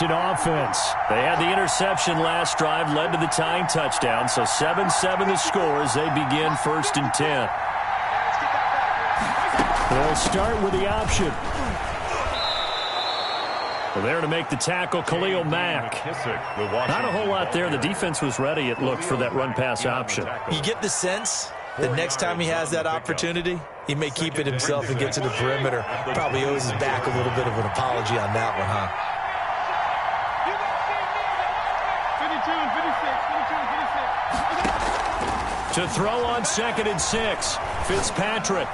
Offense. They had the interception last drive, led to the tying touchdown, so 7-7 the score as they begin 1st and 10. They'll start with the option. Well, there to make the tackle, Khalil Mack. Not a whole lot there. The defense was ready, it looked, for that run-pass option. You get the sense that next time he has that opportunity, he may keep it himself and get to the perimeter. Probably owes his back a little bit of an apology on that one, huh? To throw on 2nd and 6. Fitzpatrick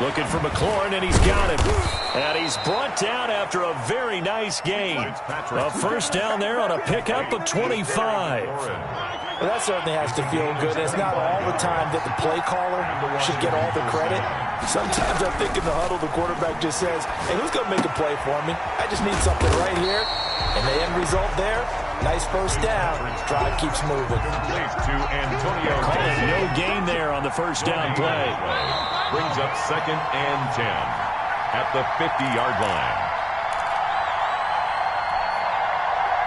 looking for McLaurin, and he's got him. And he's brought down after a very nice gain. A first down there on a pickup of 25. Well, that certainly has to feel good. It's not all the time that the play caller should get all the credit. Sometimes I think in the huddle, the quarterback just says, hey, who's going to make a play for me? I just need something right here. And the end result there, nice first down. Drive keeps moving. Calling no gain there on the first down play. Brings up 2nd and 10 at the 50-yard line.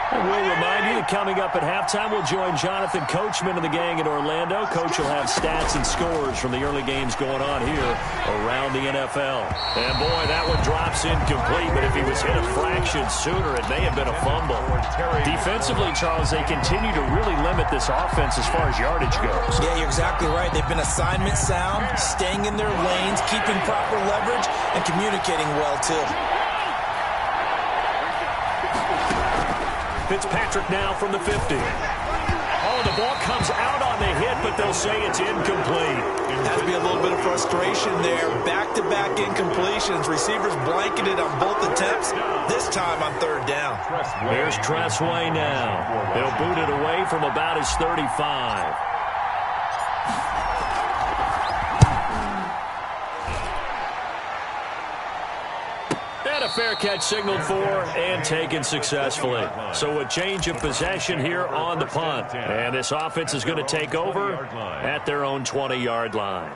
And we'll remind you that coming up at halftime, we'll join Jonathan Coachman and the gang in Orlando. Coach will have stats and scores from the early games going on here around the NFL. And, boy, that one drops incomplete, but if he was hit a fraction sooner, it may have been a fumble. Defensively, Charles, they continue to really limit this offense as far as yardage goes. Yeah, you're exactly right. They've been assignment sound, staying in their lanes, keeping proper leverage, and communicating well, too. Fitzpatrick now from the 50. Oh, the ball comes out on the hit, but they'll say it's incomplete. Has to be a little bit of frustration there. Back-to-back incompletions. Receivers blanketed on both attempts, this time on 3rd down. There's Tressway now. They'll boot it away from about his 35. A fair catch signaled for and taken successfully. So a change of possession here on the punt. And this offense is going to take over at their own 20-yard line.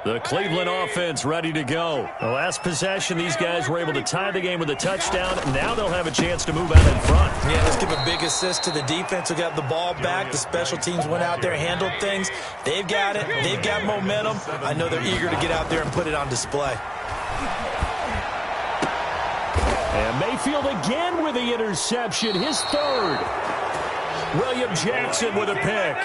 The Cleveland offense ready to go. The last possession, these guys were able to tie the game with a touchdown. Now they'll have a chance to move out in front. Yeah, let's give a big assist to the defense who got the ball back. The special teams went out there, handled things. They've got it. They've got momentum. I know they're eager to get out there and put it on display. And Mayfield again with the interception, his 3rd. William Jackson with a pick.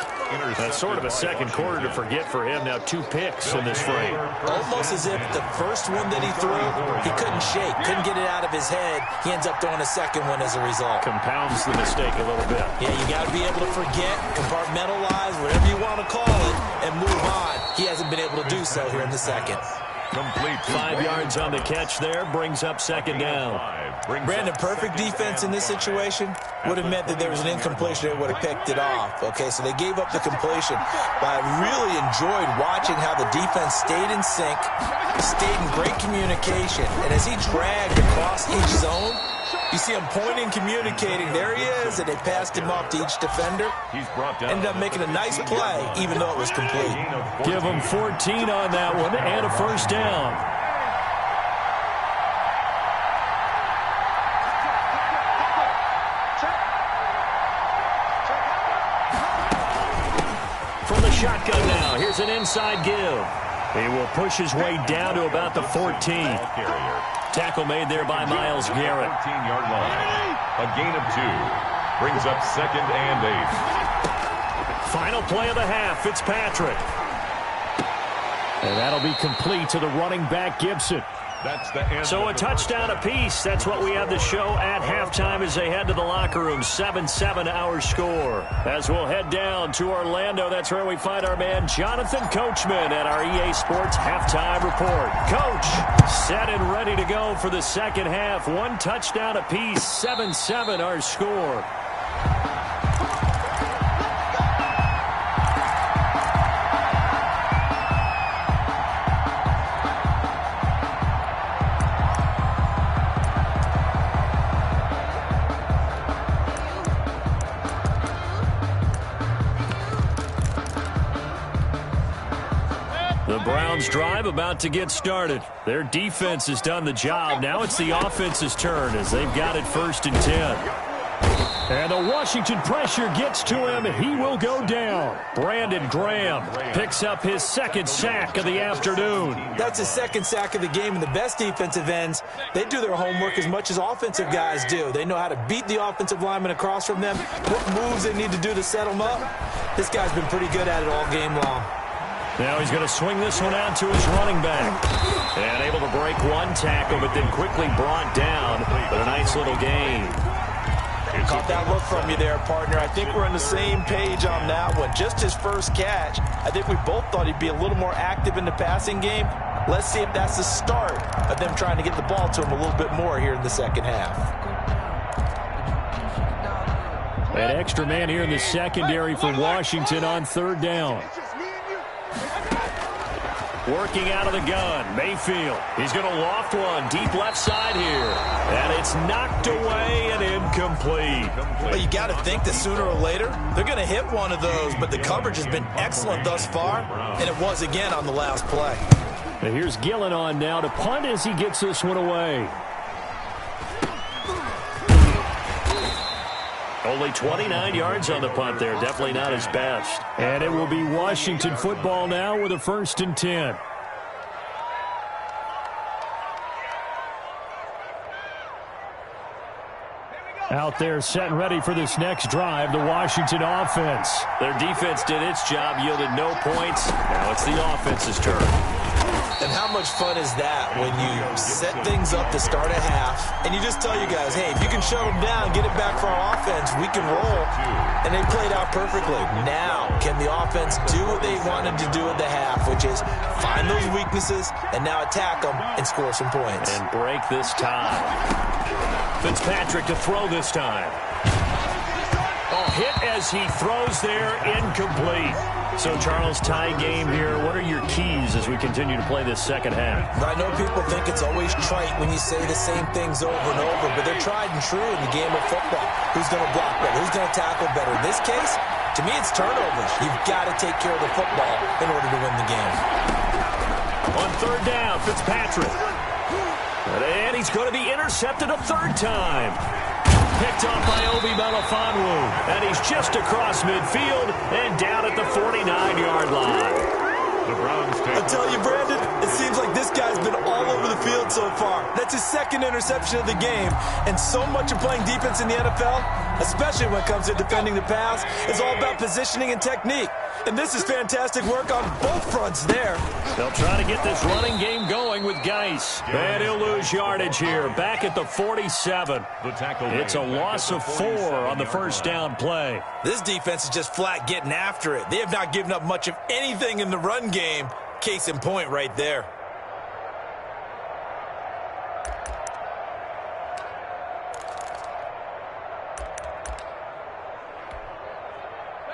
That's sort of a second quarter to forget for him. Now 2 picks in this frame. Almost as if the first one that he threw, he couldn't shake, couldn't get it out of his head. He ends up throwing a second one as a result. Compounds the mistake a little bit. Yeah, you got to be able to forget, compartmentalize, whatever you want to call it, and move on. He hasn't been able to do so here in the second. Complete. 5 yards on the catch there. Brings up 2nd down. Brandon, perfect defense in this situation would have meant that there was an incompletion. They would have picked it off. Okay, so they gave up the completion. But I really enjoyed watching how the defense stayed in sync, stayed in great communication. And as he dragged across each zone, you see him pointing, communicating. There he is, and they passed him off to each defender. Ended up making a nice play, even though it was complete. Give him 14 on that one and a first down. From the shotgun now, here's an inside give. He will push his way down to about the 14. Tackle made there by Myles Garrett. 14-yard line. A gain of 2. Brings up 2nd and 8. Final play of the half, Fitzpatrick. And that'll be complete to the running back, Gibson. That's the end. So a touchdown apiece. That's what we have the show at halftime as they head to the locker room. 7-7 our score. As we'll head down to Orlando, that's where we find our man Jonathan Coachman at our EA Sports halftime report. Coach, set and ready to go for the second half. 1 touchdown apiece. 7-7 our score. The Browns drive about to get started. Their defense has done the job. Now it's the offense's turn as they've got it 1st and 10. And the Washington pressure gets to him. He will go down. Brandon Graham picks up his 2nd sack of the afternoon. That's his 2nd sack of the game, and the best defensive ends, they do their homework as much as offensive guys do. They know how to beat the offensive lineman across from them, what moves they need to do to set them up. This guy's been pretty good at it all game long. Now he's going to swing this one out to his running back. And able to break one tackle, but then quickly brought down. But a nice little gain. Caught that look from you there, partner. I think we're on the same page on that one. Just his first catch. I think we both thought he'd be a little more active in the passing game. Let's see if that's the start of them trying to get the ball to him a little bit more here in the second half. An extra man here in the secondary for Washington on 3rd down. Working out of the gun, Mayfield. He's going to loft one deep left side here. And it's knocked away and incomplete. Well, you got to think that sooner or later, they're going to hit one of those. But the coverage has been excellent thus far. And it was again on the last play. And here's Gillen on now to punt as he gets this one away. Only 29 yards on the punt there. Definitely not his best. And it will be Washington football now with a 1st and 10. Out there set and ready for this next drive, the Washington offense. Their defense did its job, yielded no points. Now it's the offense's turn. And how much fun is that when you set things up to start a half and you just tell you guys, hey, if you can shut them down, get it back for our offense, we can roll. And they played out perfectly. Now, can the offense do what they wanted to do at the half, which is find those weaknesses and now attack them and score some points. And break this tie. Fitzpatrick to throw this time. Hit as he throws there, incomplete. So, Charles, tie game here. What are your keys as we continue to play this second half? I know people think it's always trite when you say the same things over and over, but they're tried and true in the game of football. Who's going to block better? Who's going to tackle better? In this case, to me, it's turnovers. You've got to take care of the football in order to win the game. On 3rd down, Fitzpatrick. And he's going to be intercepted a 3rd time. Picked off by Obi Melifonwu. And he's just across midfield and down at the 49-yard line. The Browns take. I tell you, Brandon, it seems like this guy's been all over the field so far. That's his 2nd interception of the game. And so much of playing defense in the NFL, especially when it comes to defending the pass, is all about positioning and technique. And this is fantastic work on both fronts there. They'll try to get this running game going with Geis. And he'll lose yardage here. Back at the 47. It's a loss of 4 on the 1st down play. This defense is just flat getting after it. They have not given up much of anything in the run game. Case in point right there.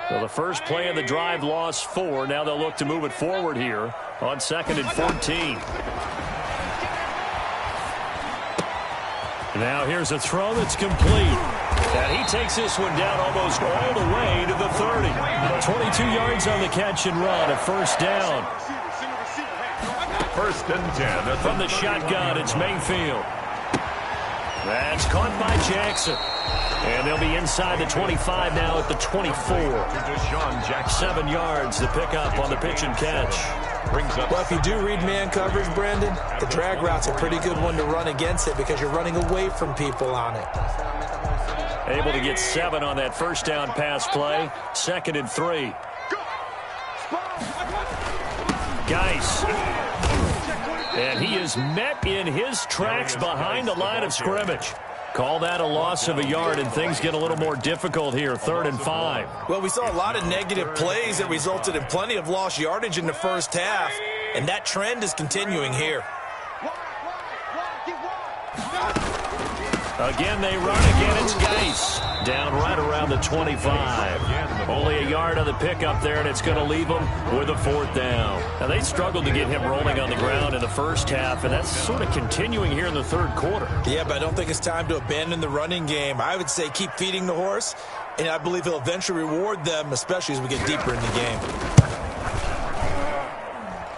Well, the first play of the drive lost 4. Now they'll look to move it forward here on 2nd and 14. Now here's a throw that's complete. And he takes this one down almost all the way to the 30. 22 yards on the catch and run, a 1st down. 1st and 10. From the shotgun, it's Mayfield. That's caught by Jackson. And they'll be inside the 25 now at the 24. 7 yards to pick up on the pitch and catch. Well, if you do read man coverage, Brandon, the drag route's a pretty good one to run against it because you're running away from people on it. Able to get 7 on that 1st down pass play. 2nd and 3. Geis. And he is met in his tracks behind the line of scrimmage. Call that a loss of a yard, and things get a little more difficult here, 3rd and 5. Well, we saw a lot of negative plays that resulted in plenty of lost yardage in the 1st half, and that trend is continuing here. Again, they run. Again, it's Geis. Down right around the 25. Only a yard on the pickup there, and it's going to leave them with a 4th down. Now, they struggled to get him rolling on the ground in the 1st half, and that's sort of continuing here in the 3rd quarter. Yeah, but I don't think it's time to abandon the running game. I would say keep feeding the horse, and I believe he'll eventually reward them, especially as we get deeper in the game.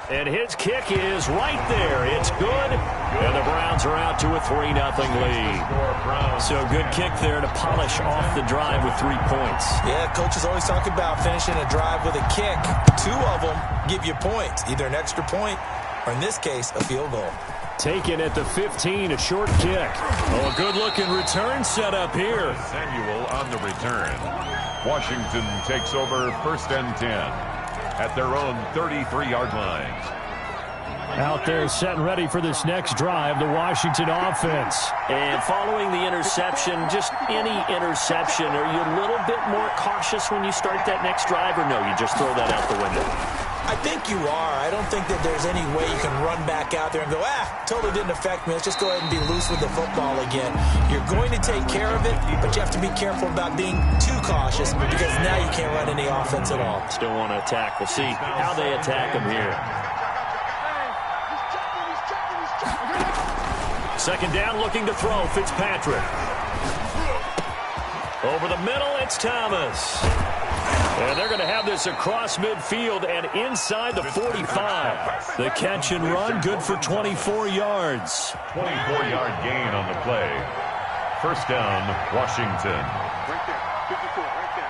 And his kick is right there. It's good. And the Browns are out to a 3-0 lead. So good kick there to polish off the drive with 3 points. Yeah, coaches always talk about finishing a drive with a kick. 2 of them give you points, either an extra point or, in this case, a field goal. Taken at the 15, a short kick. Oh, a good-looking return set up here. Samuel on the return. Washington takes over 1st and 10 at their own 33-yard line. Out there set and ready for this next drive, the Washington offense. And following the interception, just any interception, are you a little bit more cautious when you start that next drive, or no, you just throw that out the window? I think you are. I don't think that there's any way you can run back out there and go, totally didn't affect me. Let's just go ahead and be loose with the football again. You're going to take care of it, but you have to be careful about being too cautious because now you can't run any offense at all. Still want to attack. We'll see how they attack them here. Second down, looking to throw. Fitzpatrick. Over the middle, it's Thomas. And they're going to have this across midfield and inside the 45. The catch and run, good for 24 yards. 24-yard gain on the play. First down, Washington. Right there, 54, right there,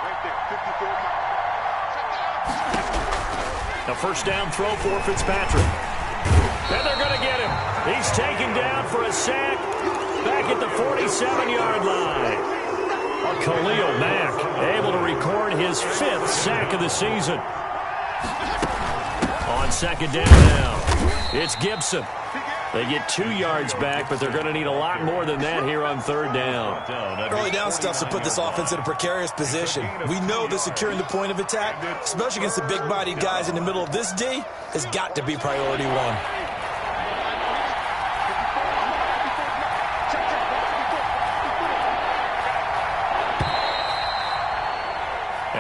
54. A first down throw for Fitzpatrick. And they're going to get him. He's taken down for a sack back at the 47-yard line. Khalil Mack able to record his 5th sack of the season. On second down now, it's Gibson. They get 2 yards back, but they're going to need a lot more than that here on third down. Early down stuff to put this offense in a precarious position. We know that securing the point of attack, especially against the big-bodied guys in the middle of this D, has got to be priority 1.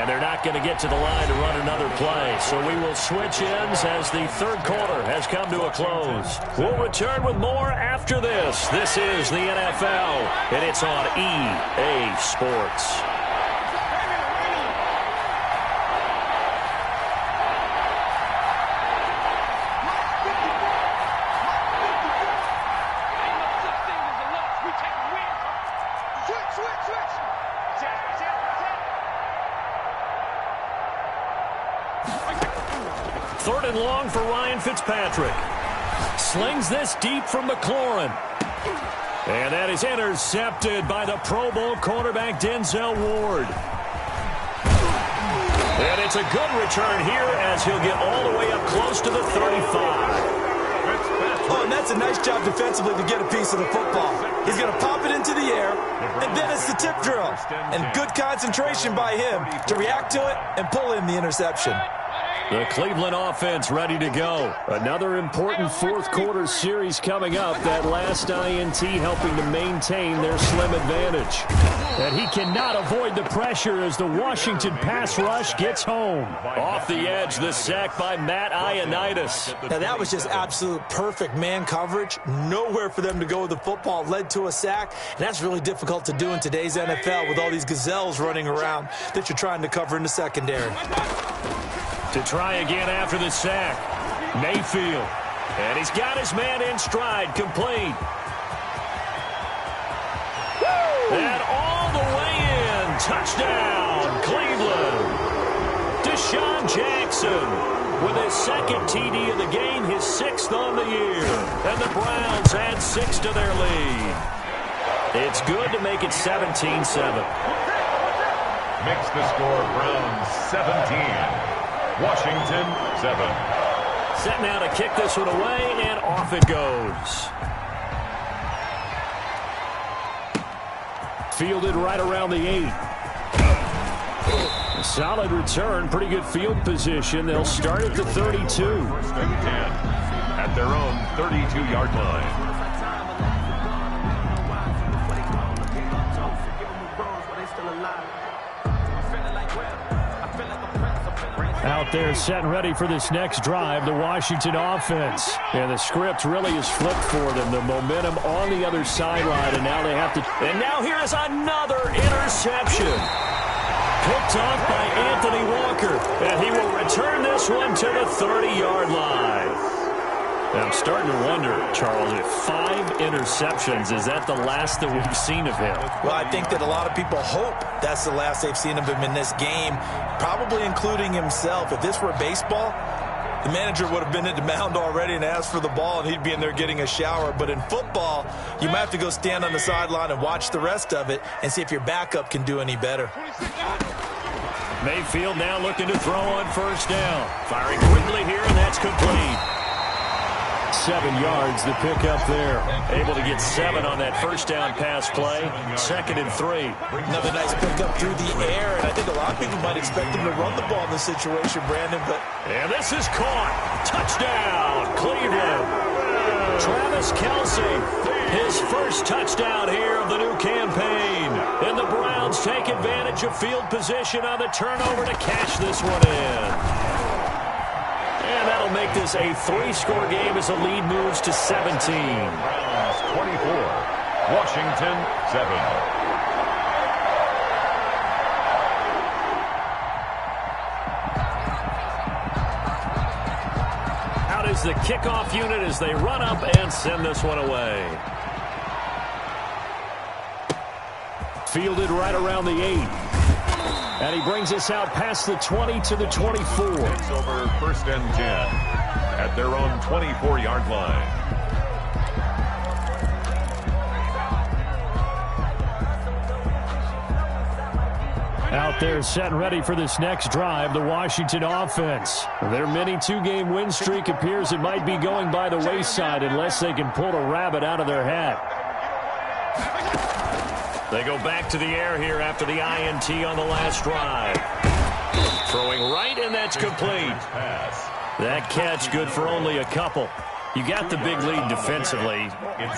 They're not going to get to the line to run another play. So we will switch ends as the third quarter has come to a close. We'll return with more after this. This is the NFL, and it's on EA Sports. Third and long for Ryan Fitzpatrick. Slings this deep from McLaurin. And that is intercepted by the Pro Bowl cornerback Denzel Ward. And it's a good return here as he'll get all the way up close to the 35. Oh, and that's a nice job defensively to get a piece of the football. He's going to pop it into the air, and then it's the tip drill. And good concentration by him to react to it and pull in the interception. The Cleveland offense ready to go. Another important fourth quarter series coming up. That last INT helping to maintain their slim advantage. And he cannot avoid the pressure as the Washington pass rush gets home. Off the edge, the sack by Matt Ioannidis. Now that was just absolute perfect man coverage. Nowhere for them to go with the football. Led to a sack. And that's really difficult to do in today's NFL with all these gazelles running around that you're trying to cover in the secondary. To try again after the sack, Mayfield. And he's got his man in stride, complete. And all the way in, touchdown, Cleveland. Deshaun Jackson with his second TD of the game, his 6th on the year. And the Browns add 6 to their lead. It's good to make it 17-7. Makes the score Browns 17. Washington 7. Set now to kick this one away, and off it goes. Fielded right around the 8. A solid return, pretty good field position. They'll start at the 32. 1st and 10 at their own 32-yard line. Out there set and ready for this next drive, the Washington offense. And the script really is flipped for them. The momentum on the other sideline, and now they have to... And now here is another interception. Picked off by Anthony Walker, and he will return this one to the 30-yard line. I'm starting to wonder, Charles, if 5 interceptions, is that the last that we've seen of him? Well, I think that a lot of people hope that's the last they've seen of him in this game, probably including himself. If this were baseball, the manager would have been at the mound already and asked for the ball, and he'd be in there getting a shower. But in football, you might have to go stand on the sideline and watch the rest of it and see if your backup can do any better. Mayfield now looking to throw on first down. Firing quickly here, and that's complete. 7 yards the pick up there. Able to get 7 on that first down pass play. 2nd and 3. Another nice pickup through the air, and I think a lot of people might expect him to run the ball in this situation, Brandon. And this is caught. Touchdown, Cleveland. Travis Kelce, his first touchdown here of the new campaign. And the Browns take advantage of field position on the turnover to cash this one in. And that'll make this a 3-score game as the lead moves to 17. Browns 24, Washington 7. Out is the kickoff unit as they run up and send this one away. Fielded right around the 8. And he brings us out past the 20 to the 24. Takes over 1st and 10 at their own 24-yard line. Out there set and ready for this next drive, the Washington offense. Their mini 2-game win streak appears it might be going by the wayside unless they can pull a rabbit out of their hat. They go back to the air here after the INT on the last drive. Throwing right, and that's complete. That catch good for only a couple. You got the big lead defensively.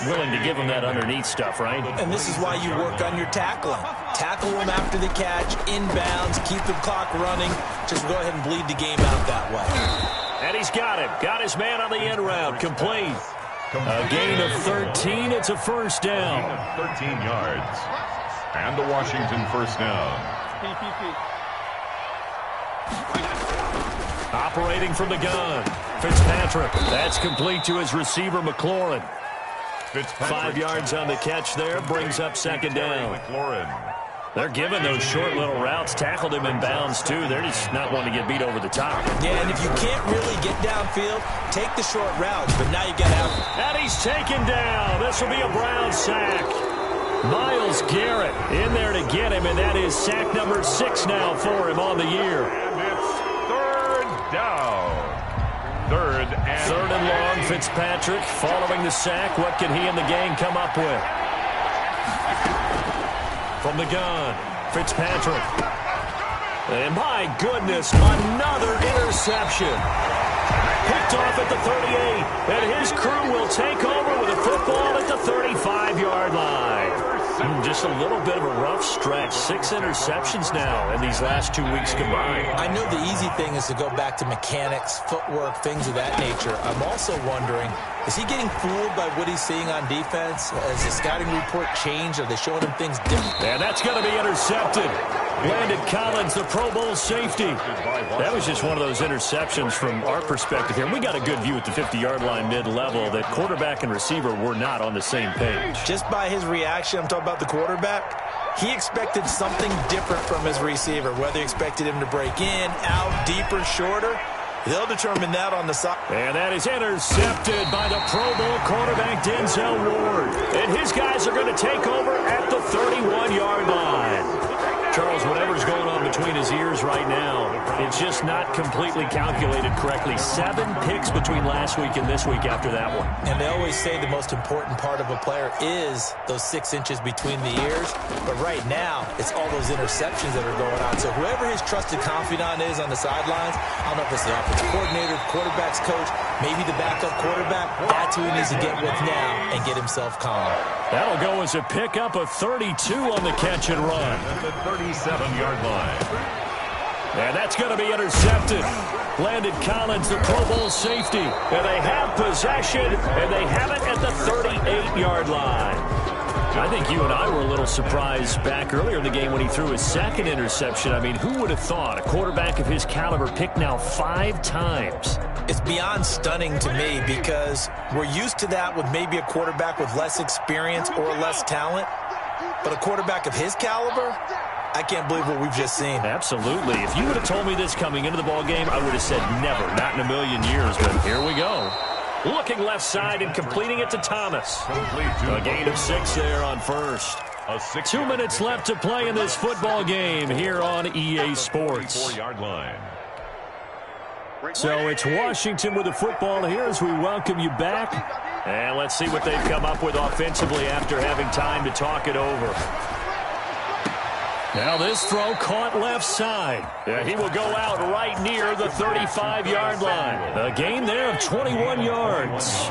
Willing to give them that underneath stuff, right? And this is why you work on your tackling. Tackle them after the catch, inbounds, keep the clock running. Just go ahead and bleed the game out that way. And he's got him. Got his man on the end route. Complete. A gain of 13. It's a first down. 13 yards. And the Washington first down. Operating from the gun. Fitzpatrick. That's complete to his receiver, McLaurin. 5 yards on the catch there. Brings up 2nd down. They're giving those short little routes. Tackled him in bounds, too. They're just not wanting to get beat over the top. Yeah, and if you can't really get downfield, take the short routes. But now you got to have... And he's taken down. This will be a Brown sack. Myles Garrett in there to get him, and that is sack number 6 now for him on the year. And it's 3rd down. 3rd and long. Fitzpatrick following the sack. What can he and the gang come up with? From the gun, Fitzpatrick. And my goodness, another interception. Picked off at the 38. And his crew will take over with a football at the 35-yard line. Just a little bit of a rough stretch. 6 interceptions now in these last 2 weeks combined. I know the easy thing is to go back to mechanics, footwork, things of that nature. I'm also wondering, is he getting fooled by what he's seeing on defense? Has the scouting report changed? Are they showing him things different? And that's going to be intercepted. Landon Collins, the Pro Bowl safety. That was just one of those interceptions from our perspective here. We got a good view at the 50-yard line mid-level that quarterback and receiver were not on the same page. Just by his reaction, I'm talking about the quarterback, he expected something different from his receiver, whether he expected him to break in, out, deeper, shorter. They'll determine that on the side. And that is intercepted by the Pro Bowl quarterback, Denzel Ward. And his guys are going to take over at the 31-yard line. Charles, whatever's going on between his ears right now, it's just not completely calculated correctly. 7 picks between last week and this week after that one. And they always say the most important part of a player is those 6 inches between the ears. But right now, it's all those interceptions that are going on. So whoever his trusted confidant is on the sidelines, I don't know if it's the offensive coordinator, the quarterback's coach, maybe the backup quarterback, that's who he needs to get with now and get himself calm. That'll go as a pickup of 32 on the catch and run. At the 37-yard line. And that's going to be intercepted. Landon Collins, the Pro Bowl safety. And they have possession, and they have it at the 38-yard line. I think you and I were a little surprised back earlier in the game when he threw his second interception. I mean, who would have thought a quarterback of his caliber picked now 5 times? It's beyond stunning to me because we're used to that with maybe a quarterback with less experience or less talent. But a quarterback of his caliber, I can't believe what we've just seen. Absolutely. If you would have told me this coming into the ball game, I would have said never, not in a million years. But here we go. Looking left side and completing it to Thomas. A gain of 6 there on first. 2 minutes left to play in this football game here on EA Sports. 4-yard line. So it's Washington with the football here as we welcome you back. And let's see what they've come up with offensively after having time to talk it over. Now this throw caught left side. He will go out right near the 35-yard line. A gain there of 21 yards.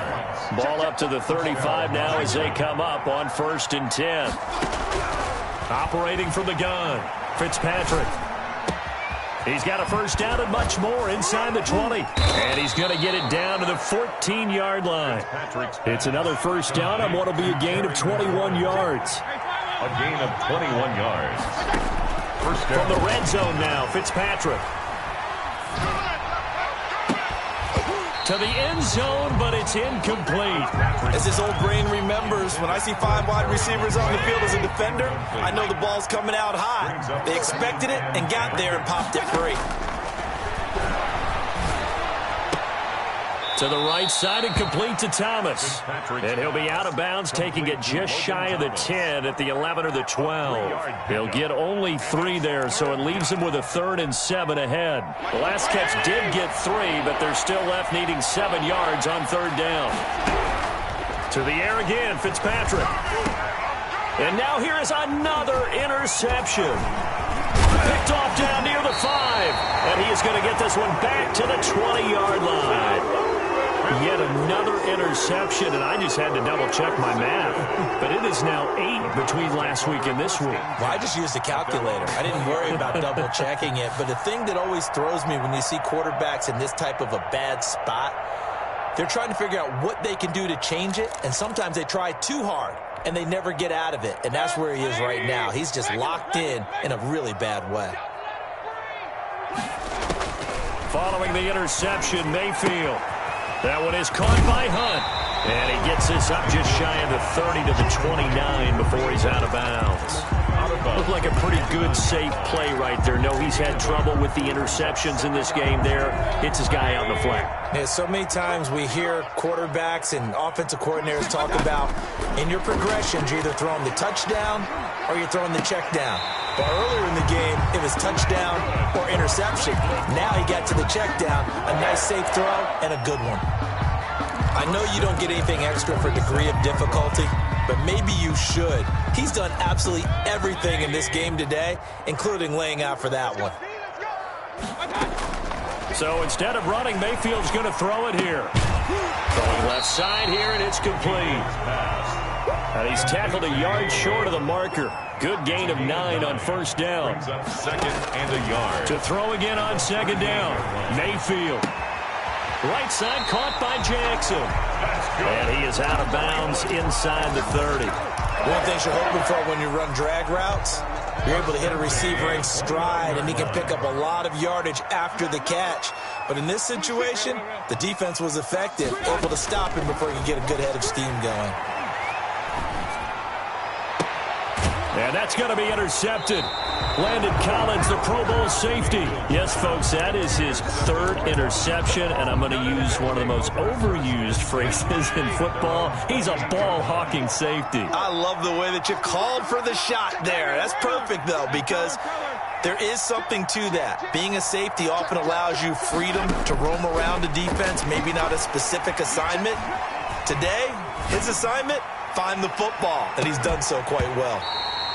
Ball up to the 35 now as they come up on 1st and 10. Operating from the gun, Fitzpatrick. He's got a first down and much more inside the 20. And he's going to get it down to the 14-yard line. It's another first down on what will be a gain of 21 yards. A gain of 21 yards. First down. From the red zone now, Fitzpatrick. To the end zone, but it's incomplete. As his old brain remembers, when I see 5 wide receivers on the field as a defender, I know the ball's coming out high. They expected it and got there and popped it free. To the right side and complete to Thomas. And he'll be out of bounds, taking it just shy of the 10 at the 11 or the 12. He'll get only 3 there, so it leaves him with a 3rd and 7 ahead. The last catch did get 3, but they're still left needing 7 yards on 3rd down. To the air again, Fitzpatrick. And now here is another interception. Picked off down near the 5. And he is going to get this one back to the 20-yard line. Yet another interception, and I just had to double-check my math. But it is now 8 between last week and this week. Well, I just used a calculator. I didn't worry about double-checking it. But the thing that always throws me when you see quarterbacks in this type of a bad spot, they're trying to figure out what they can do to change it, and sometimes they try too hard, and they never get out of it. And that's where he is right now. He's just locked in a really bad way. Following the interception, Mayfield. That one is caught by Hunt. And he gets this up just shy of the 30 to the 29 before he's out of bounds. Looked like a pretty good, safe play right there. No, he's had trouble with the interceptions in this game there. Hits his guy out in the flat. Yeah, so many times we hear quarterbacks and offensive coordinators talk about in your progressions, you're either throwing the touchdown or you're throwing the check down. But earlier in the game, it was touchdown or interception. Now he got to the check down, a nice safe throw, and a good one. I know you don't get anything extra for degree of difficulty, but maybe you should. He's done absolutely everything in this game today, including laying out for that one. So instead of running, Mayfield's going to throw it here. Throwing left side here, and it's complete. And he's tackled a yard short of the marker. Good gain of 9 on 1st down. 2nd and a yard. To throw again on 2nd down. Mayfield. Right side caught by Jackson. And he is out of bounds inside the 30. One thing you're hoping for when you run drag routes, you're able to hit a receiver in stride, and he can pick up a lot of yardage after the catch. But in this situation, the defense was effective, able to stop him before he could get a good head of steam going. And that's going to be intercepted. Landon Collins, the Pro Bowl safety. Yes, folks, that is his 3rd interception, and I'm going to use one of the most overused phrases in football. He's a ball-hawking safety. I love the way that you called for the shot there. That's perfect, though, because there is something to that. Being a safety often allows you freedom to roam around a defense, maybe not a specific assignment. Today, his assignment, find the football, and he's done so quite well.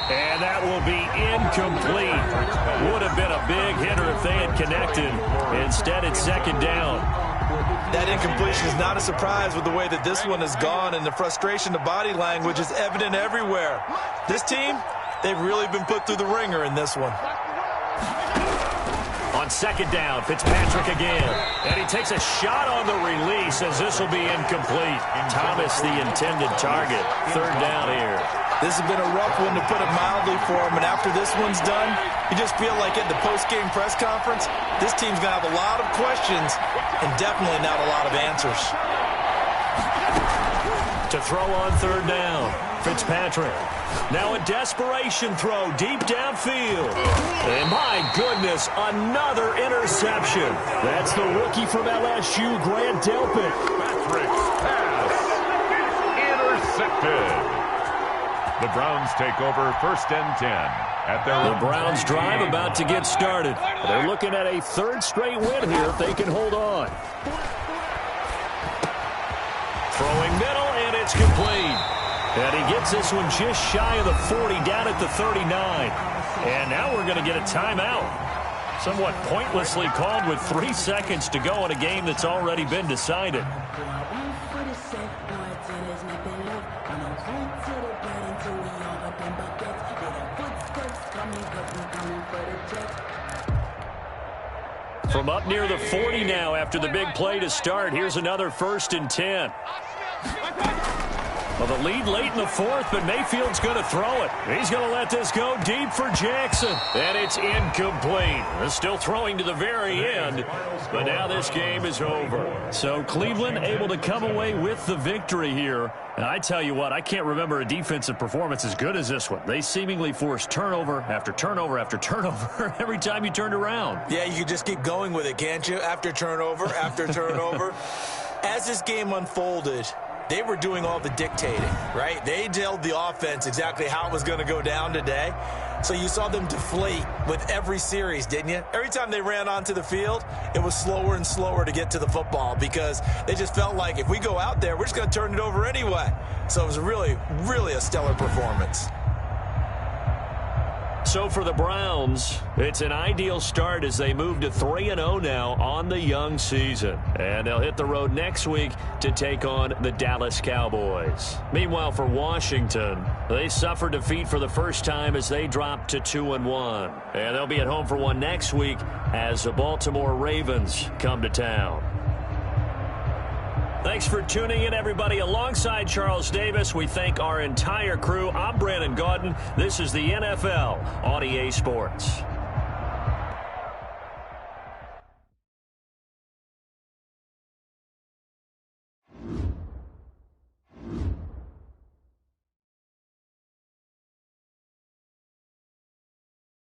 And that will be incomplete. Would have been a big hitter if they had connected. Instead, it's 2nd down. That incompletion is not a surprise with the way that this one has gone, and the frustration, the body language is evident everywhere. This team, they've really been put through the ringer in this one. On 2nd down, Fitzpatrick again. And he takes a shot on the release as this will be incomplete. Thomas, the intended target. 3rd down here. This has been a rough one, to put it mildly, for him. And after this one's done, you just feel like at the post-game press conference, this team's going to have a lot of questions and definitely not a lot of answers. To throw on third down, Fitzpatrick. Now a desperation throw deep downfield. And my goodness, another interception. That's the rookie from LSU, Grant Delpit. Patrick's pass intercepted. The Browns take over 1st and 10 at their The Browns drive about to get started. They're looking at a 3rd straight win here if they can hold on. Throwing middle, and it's complete. And he gets this one just shy of the 40, down at the 39. And now we're going to get a timeout. Somewhat pointlessly called with 3 seconds to go in a game that's already been decided. From up near the 40 now after the big play to start. Here's another 1st and 10. Well, the lead late in the 4th, but Mayfield's going to throw it. He's going to let this go deep for Jackson. And it's incomplete. They're still throwing to the very end, but now this game is over. So Cleveland able to come away with the victory here. And I tell you what, I can't remember a defensive performance as good as this one. They seemingly forced turnover after turnover after turnover every time you turned around. Yeah, you can just keep going with it, can't you? After turnover, after turnover. As this game unfolded, they were doing all the dictating, right? They told the offense exactly how it was going to go down today. So you saw them deflate with every series, didn't you? Every time they ran onto the field, it was slower and slower to get to the football because they just felt like if we go out there, we're just going to turn it over anyway. So it was really, really a stellar performance. So for the Browns, it's an ideal start as they move to 3-0 now on the young season. And they'll hit the road next week to take on the Dallas Cowboys. Meanwhile, for Washington, they suffered defeat for the first time as they dropped to 2-1. And they'll be at home for one next week as the Baltimore Ravens come to town. Thanks for tuning in, everybody. Alongside Charles Davis, we thank our entire crew. I'm Brandon Gaudin. This is the NFL on EA Sports.